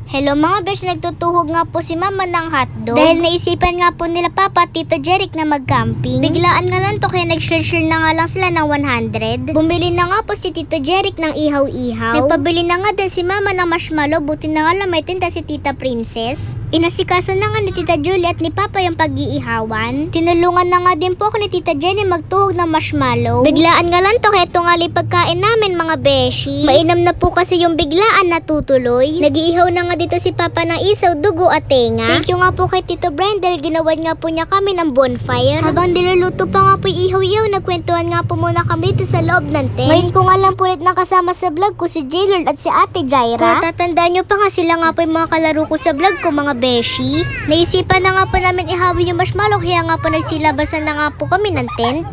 Hello mga besh, nagtutuhog nga po si mama ng hotdog. Dahil naisipan nga po nila papa at tito Jeric na mag-camping. Biglaan nga lang to kaya nag-share na nga lang sila ng 100. Bumili na nga po si tito Jeric ng ihaw-ihaw. Nagpabili na nga din si mama ng marshmallow, buti na nga lang may tinda si tita Princess. Inasikaso na nga ni tita Julie at ni papa yung pag-iihawan. Tinulungan na nga din po ako ni tita Jenny magtuhog ng marshmallow. Biglaan nga lang to kaya ito nga li pagkain namin mga beshi. Mainam na po kasi yung biglaan na tutuloy. Nag-iihaw na nga dito si papa ng isaw, dugo at tenga. Thank you nga po kay Tito Brian dahil ginawan nga po niya kami ng bonfire. Habang niluluto pa nga po ihaw-ihaw, nagkwentuhan nga po muna kami dito sa loob ng tent. Ngayon ko nga lang po ulit nakasama sa vlog ko si Jaylord at si Ate Jaira. Kung tatandaan nyo pa nga sila nga po yung mga kalaro ko sa vlog ko mga beshi. Naisipan na nga po namin ihawin yung marshmallow kaya nga po nagsilabasan na nga po kami ng tent.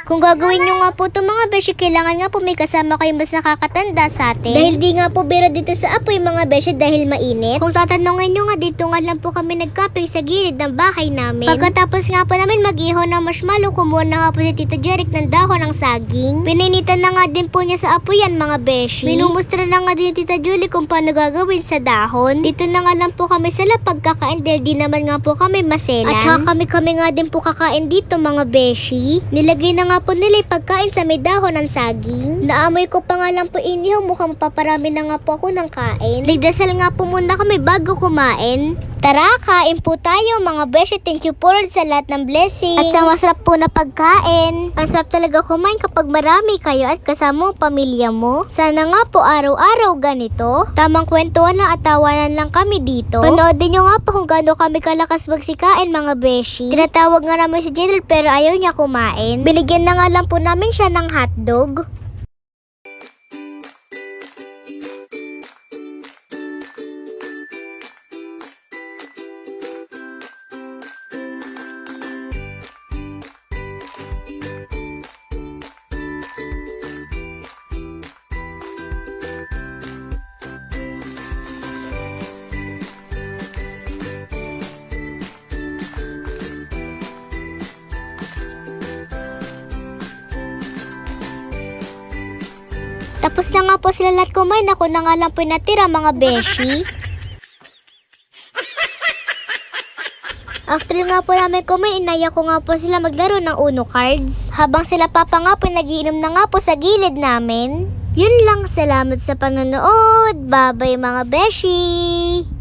Kung gagawin nyo nga po ito mga beshi, kailangan nga po may kasama kayo mas nakakatanda sa atin. Dahil di nga po biro dito sa apoy mga beshi dahil mainit. Kung tatanungin nyo nga, dito nga lang po kami nagkaping sa gilid ng bahay namin. Pagkatapos nga po namin mag-ihaw ng marshmallow, kumuha na nga po si Tito Jeric ng dahon ng saging. Pininitan na nga din po niya sa apoy yan mga beshi. Minumustra na nga din ni Tita Julie kung paano gagawin sa dahon. Dito na nga lang po kami sa lapag kakain dahil di naman nga po kami maselan. At saka kami nga din po kakain dito mga beshi. Nilagay na nga po nila pagkain sa may dahon ng saging. Naamoy ko pa nga lang po inihaw, mukhang paparami na nga po ako ng kain. Nagdasal nga po muna kami bago kumain. Tara, kain po tayo mga beshi. Thank you po sa lahat ng blessings. At sa masarap po na pagkain. Ang sarap talaga kumain kapag marami kayo at kasama ang pamilya mo. Sana nga po araw-araw ganito. Tamang kwentuhan lang at tawanan lang kami dito. Panoodin nyo nga po kung gaano kami kalakas magsikain mga beshi. Tinatawag nga naman si Jenel pero ayaw niya kumain. Binigyan na nga lang po namin siya ng hotdog. Tapos na nga po sila lahat kumain, ako na nga lang po natira mga beshi. After nga po namin kumain, inaya ko nga po sila maglaro ng Uno cards. Habang sila papa nga po nagiinom na nga po sa gilid namin. Yun lang, salamat sa panonood. Bye bye mga beshi!